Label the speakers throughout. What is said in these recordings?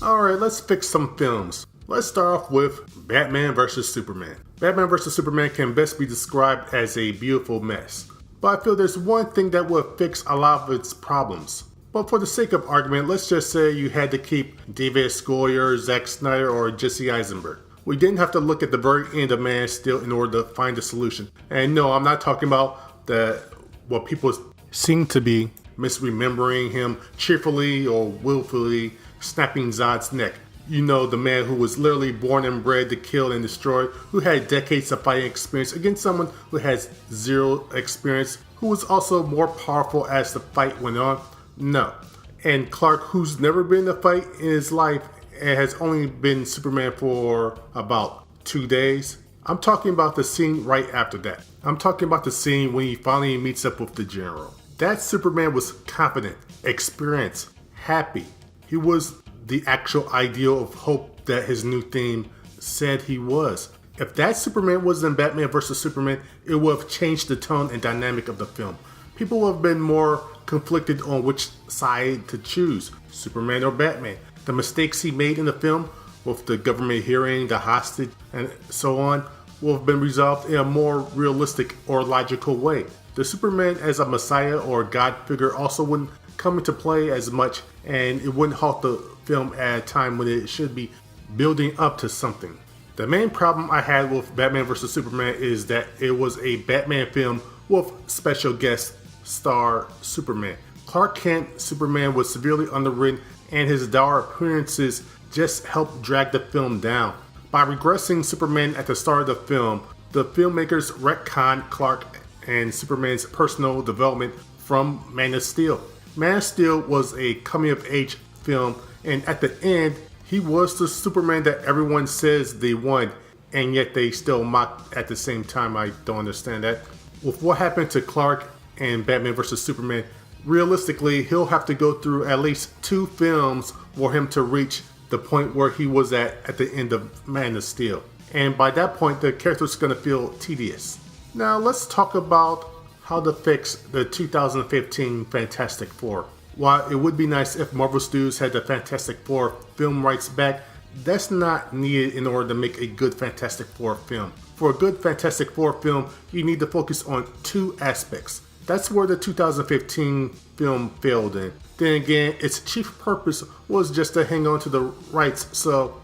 Speaker 1: Alright, let's fix some films. Let's start off with Batman vs. Superman. Batman vs. Superman can best be described as a beautiful mess. But I feel there's one thing that would fix a lot of its problems. But for the sake of argument, let's just say you had to keep David S. Goyer, Zack Snyder, or Jesse Eisenberg. We didn't have to look at the very end of Man of Steel in order to find a solution. And no, I'm not talking about what people seem to be misremembering him cheerfully or willfully snapping Zod's neck. You know, the man who was literally born and bred to kill and destroy, who had decades of fighting experience against someone who has zero experience, who was also more powerful as the fight went on. No. And Clark, who's never been in a fight in his life and has only been Superman for about 2 days. I'm talking about the scene right after that. I'm talking about the scene when he finally meets up with the General. That Superman was confident, experienced, happy. He was the actual ideal of hope that his new theme said he was. If that Superman was in Batman vs. Superman, it would have changed the tone and dynamic of the film. People would have been more conflicted on which side to choose, Superman or Batman. The mistakes he made in the film, with the government hearing, the hostage, and so on, will have been resolved in a more realistic or logical way. The Superman as a messiah or god figure also wouldn't come into play as much, and it wouldn't halt the film at a time when it should be building up to something. The main problem I had with Batman vs. Superman is that it was a Batman film with special guest star Superman. Clark Kent Superman was severely underwritten, and his dour appearances just helped drag the film down. By regressing Superman at the start of the film, the filmmakers retconned Clark and Superman's personal development from Man of Steel. Man of Steel was a coming-of-age film, and at the end, he was the Superman that everyone says they want, and yet they still mock at the same time. I don't understand that. With what happened to Clark and Batman vs. Superman, realistically, he'll have to go through at least 2 films for him to reach the point where he was at the end of Man of Steel. And by that point, the character's gonna feel tedious. Now let's talk about how to fix the 2015 Fantastic Four. While it would be nice if Marvel Studios had the Fantastic Four film rights back, that's not needed in order to make a good Fantastic Four film. For a good Fantastic Four film, you need to focus on 2 aspects. That's where the 2015 film failed in. Then again, its chief purpose was just to hang on to the rights, so,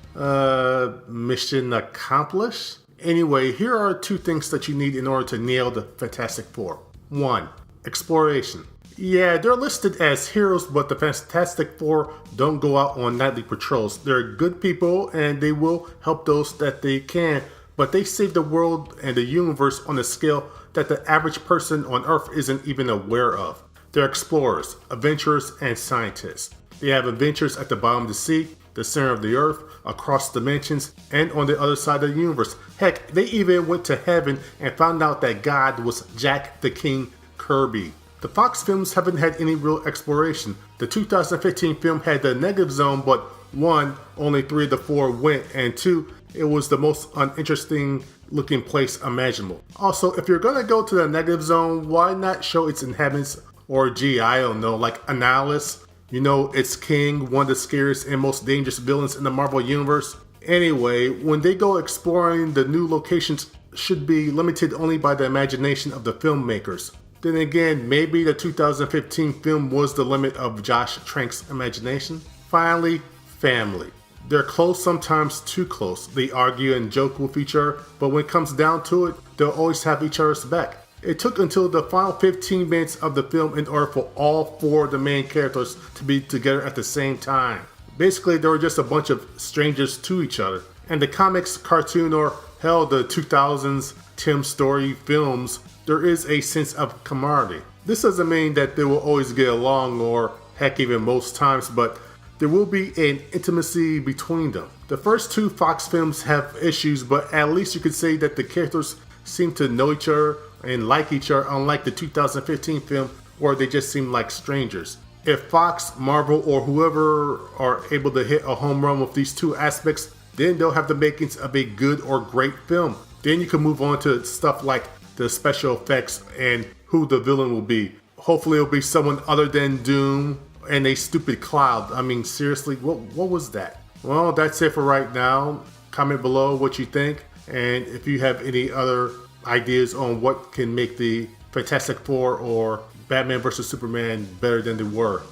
Speaker 1: mission accomplished? Anyway, here are 2 things that you need in order to nail the Fantastic Four. 1. Exploration. Yeah, they're listed as heroes, but the Fantastic Four don't go out on nightly patrols. They're good people, and they will help those that they can, but they save the world and the universe on a scale that the average person on Earth isn't even aware of. They're explorers, adventurers, and scientists. They have adventures at the bottom of the sea, the center of the Earth, across dimensions, and on the other side of the universe. Heck, they even went to heaven and found out that God was Jack the King Kirby. The Fox films haven't had any real exploration. The 2015 film had the negative zone, but 1, only 3 of the 4 went, and 2, it was the most uninteresting looking place imaginable. Also, if you're gonna go to the negative zone, why not show its inhabitants, or gee, I don't know, like Annihilus? You know, its king, one of the scariest and most dangerous villains in the Marvel Universe. Anyway, when they go exploring, the new locations should be limited only by the imagination of the filmmakers. Then again, maybe the 2015 film was the limit of Josh Trank's imagination. Finally, family. They're close, sometimes too close. They argue and joke with each other, but when it comes down to it, they'll always have each other's back. It took until the final 15 minutes of the film in order for all 4 of the main characters to be together at the same time. Basically, they were just a bunch of strangers to each other. And the comics, cartoon, or hell, the 2000s Tim Story films, there is a sense of camaraderie. This doesn't mean that they will always get along, or heck, even most times, but there will be an intimacy between them. The first 2 Fox films have issues, but at least you could say that the characters seem to know each other and like each other, unlike the 2015 film where they just seem like strangers. If Fox, Marvel, or whoever are able to hit a home run with these 2 aspects, then they'll have the makings of a good or great film. Then you can move on to stuff like the special effects and who the villain will be. Hopefully it'll be someone other than Doom and a stupid cloud. I mean, seriously, what was that? Well, that's it for right now. Comment below what you think, and if you have any other ideas on what can make the Fantastic Four or Batman vs. Superman better than they were.